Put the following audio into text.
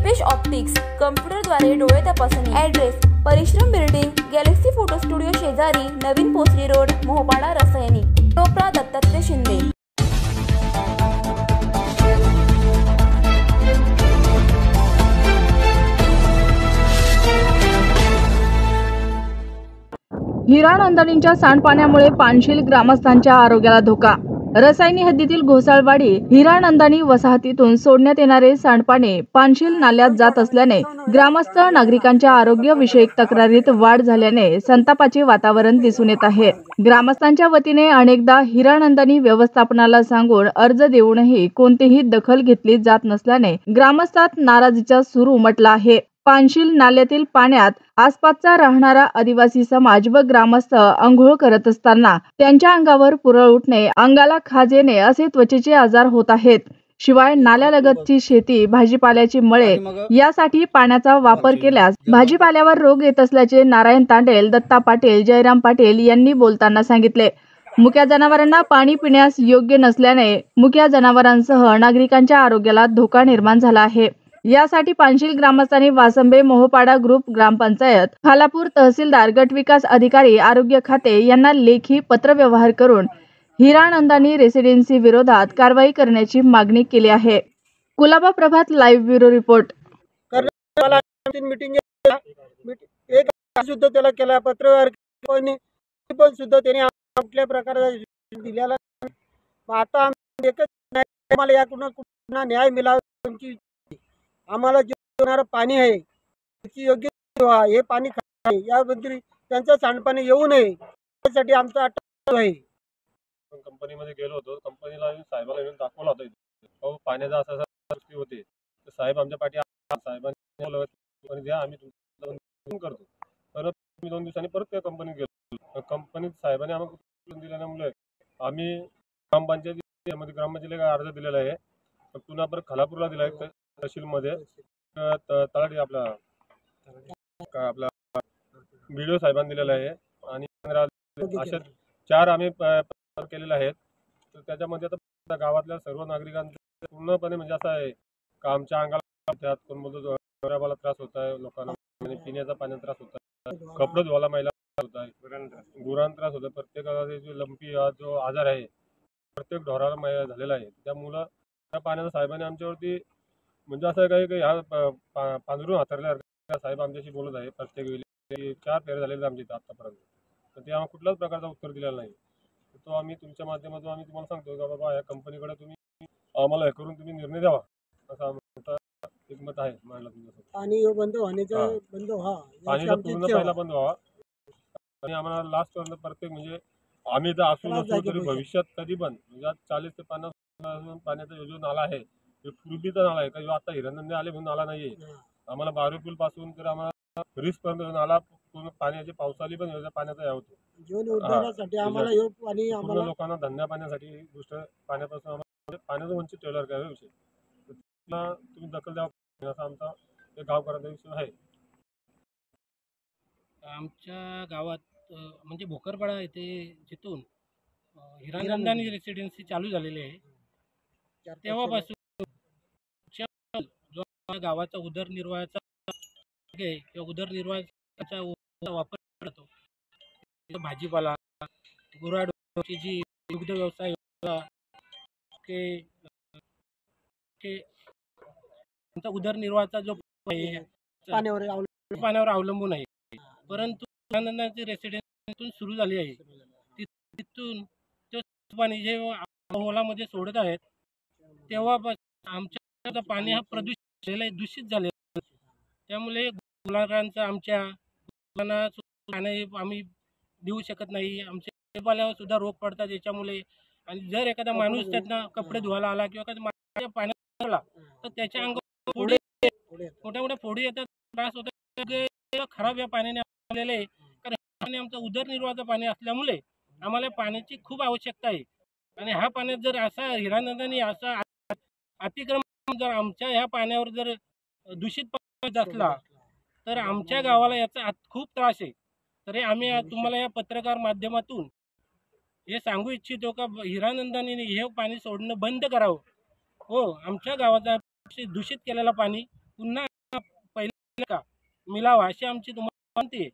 Deepesh optics, कम्प्युटरद्वारे डोळे तपासणी। Address: परिश्रम बिल्डिंग, गॅलेक्सी फोटो स्टुडिओ शेजारी, नवीन पोसरी रोड, मोहपाडा, रसायनी। प्रा दत्तात्रय शिंदे। हिरानंदानींच्या सांडपाण्यामुळे पानशिल ग्रामस्थांच्या आरोग्याला धोका। रसायनी हद्दीतील घोसाळवाडी हिरानंदानी वसाहतीतून सोडण्यात येणारे सांडपाणी पानशिल नाल्यात जात असल्याने ग्रामस्थ नागरिकांच्या आरोग्यविषयक तक्रारीत वाढ झाल्याने संतापाचे वातावरण दिसून येत आहे। ग्रामस्थांच्या वतीने अनेकदा हिरानंदानी व्यवस्थापनाला सांगून अर्ज देऊनही कोणतीही दखल घेतली जात नसल्याने ग्रामस्थात नाराजीचा सूर उमटला आहे। पानशिल नाल्यातील पाण्यात आसपासचा राहणारा आदिवासी समाज व ग्रामस्थ अंघोळ करत असताना त्यांच्या अंगावर पुरळ उठणे, अंगाला खाज येणे असे त्वचेचे आजार होत आहेत। शिवाय नाल्यालगतची शेती, भाजीपाल्याची मळे यासाठी पाण्याचा वापर केल्यास भाजीपाल्यावर रोग येत असल्याचे नारायण तांडेल, दत्ता पाटील, जयराम पाटील यांनी बोलताना सांगितले। मुक्या जनावरांना पाणी पिण्यास योग्य नसल्याने मुक्या जनावरांसह नागरिकांच्या आरोग्याला धोका निर्माण झाला आहे। यासाठी पानशिल ग्रामस्थांनी वासंबे मोहपाडा ग्रुप ग्रामपंचायत, खालापूर तहसीलदार, गटविकास अधिकारी, आरोग्य खाते यांना लेखी पत्रव्यवहार करून हिरानंदानी रेसिडेन्सी विरोधात कारवाई करण्याची मागणी केली आहे। कुलाबा प्रभात लाईव्ह ब्युरो रिपोर्ट। मीटिंग एक सुद्धा त्याला केला, पत्रव्यवहार पण सुद्धा त्याने कुठल्या प्रकारे दिलेला। आता एकच आम्हाला याकडून न्याय मिळावा, तुमची आम्हाला जे येणारं पाणी आहे त्याची योग्य हे पाणी आहे, याबद्दल त्यांचं सांडपाणी येऊ नये यासाठी आमचा अटक आहे। कंपनीमध्ये गेलो होतो, कंपनीला साहेबाला येऊन दाखवला होता पाण्याचा असा परिस्थिती होते, तर साहेब आमच्या पाठी साहेबांनी द्या, आम्ही तुमचं करतो। परत मी 2 दिवसांनी परत त्या कंपनीत गेलो, कंपनीत साहेबांनी आम्हाला दिल्यामुळे आम्ही ग्रामपंचायतीमध्ये ग्रामपंचायतीला अर्ज दिलेला आहे, पुन्हा परत खालापूरला दिला आहे, तहसीलमध्ये तलाठी आपला व्हिडिओ साहेबांनी दिलेला आहे आणि अशा 4 आम्ही केलेले आहेत। तर त्याच्यामध्ये आता गावातल्या सर्व नागरिकांचं पूर्णपणे म्हणजे असं आहे का आमच्या अंगाला त्यात कोण बोलतो गरीबाला त्रास होत आहे, लोकांना पिण्याचा पाण्याचा त्रास होत आहे, कपडे धुवायला महिला होत आहे, गुरांना त्रास होत आहे। प्रत्येकाला जो लंपी हा जो आजार आहे प्रत्येक ढोराला झालेला आहे। त्यामुळं त्या पाण्याचा साहेबांनी आमच्यावरती म्हणजे असं काही ह्या पांघरून हातरल्या साहेब आमच्याशी बोलत आहे। प्रत्येक वेळी 4 फेरे झालेले आमच्या इथं आतापर्यंत, तर ते आम्हाला कुठल्याच प्रकारचा उत्तर दिलेला नाही। तो आम्ही तुमच्या माध्यमातून आम्ही तुम्हाला सांगतो का बाबा या कंपनीकडे तुम्ही आम्हाला हे करून तुम्ही निर्णय द्यावा, असं आमचा एक मत आहे। पाणी बंद होण्याचा बंद व्हा, पाणीचा पूर्ण पहिला बंद व्हावा आणि आम्हाला लास्ट पर्यंत प्रत्येक म्हणजे आम्ही जर असू नसू तरी भविष्यात कधी पण म्हणजे 40 ते 50 पाण्याचा जो नाला आहे पूर्वीचा नाला आहे का, आता हिरानंदी आले म्हणून नाला नाहीये। आम्हाला 12 पूल पासून तर आम्हाला रिस्क पर्यंत नाला पूर्ण पाण्याची पावसाळी पण पाण्याचा होतो, पूर्ण लोकांना धंद्या पाण्यासाठी गोष्ट पाण्यापासून आम्हाला पाण्याचं वंचित ठेवल्यावर काय विषय तुम्ही दखल द्यावा, असा आमचा एक गावकऱ्यांचा विषय आहे। आमच्या गावात म्हणजे भोकरपाडा येथे जिथून हिरानंदानी रेसिडेन्सी चालू झालेली आहे तेव्हापासून जो गावाचा उदरनिर्वाहाचा किंवा उदरनिर्वाहाचा वापर करतो, भाजीपाला, गुराढोरांची जी दुग्ध व्यवसाय उदरनिर्वाहाचा जो पाण्यावर अवलंबून आहे, परंतु हिरानंदानी रेसिडेन्सीतून सुरू झाली आहे तिथून ते पाणी जे मोलामध्ये सोडत आहेत तेव्हापासून आमच्या पाणी हा प्रदूषित झालेला आहे, दूषित झाले। त्यामुळे गुरांचं आमच्या गुरांना पाणी आम्ही देऊ शकत नाही, आमच्या पाल्यावर सुद्धा रोग पडतात याच्यामुळे। आणि जर एखादा माणूस त्यांना कपडे धुवायला आला किंवा एखाद्या पाण्यात आला तर त्याच्या अंगावर फोडी मोठ्या मोठ्या फोडी येतात, त्रास होतात, खराब या पाण्याने आलेले आहे। कारण आमचं उदरनिर्वाहाचं पाणी असल्यामुळे आम्हाला पाण्याची खूप आवश्यकता आहे। आणि ह्या पाण्यात जर असा हिरानंदानी असा अतिक्रमण जर आमच्या ह्या पाण्यावर जर दूषित पाणी असला तर आमच्या गावाला याचा खूप त्रास आहे। तरी आम्ही तुम्हाला या पत्रकार माध्यमातून हे सांगू इच्छितो का हिरानंदानी हे पाणी सोडणं बंद करावं। हो, आमच्या गावाचा दूषित केलेला पाणी पुन्हा का मिळावा अशी आमची तुम्हाला विनंती आहे.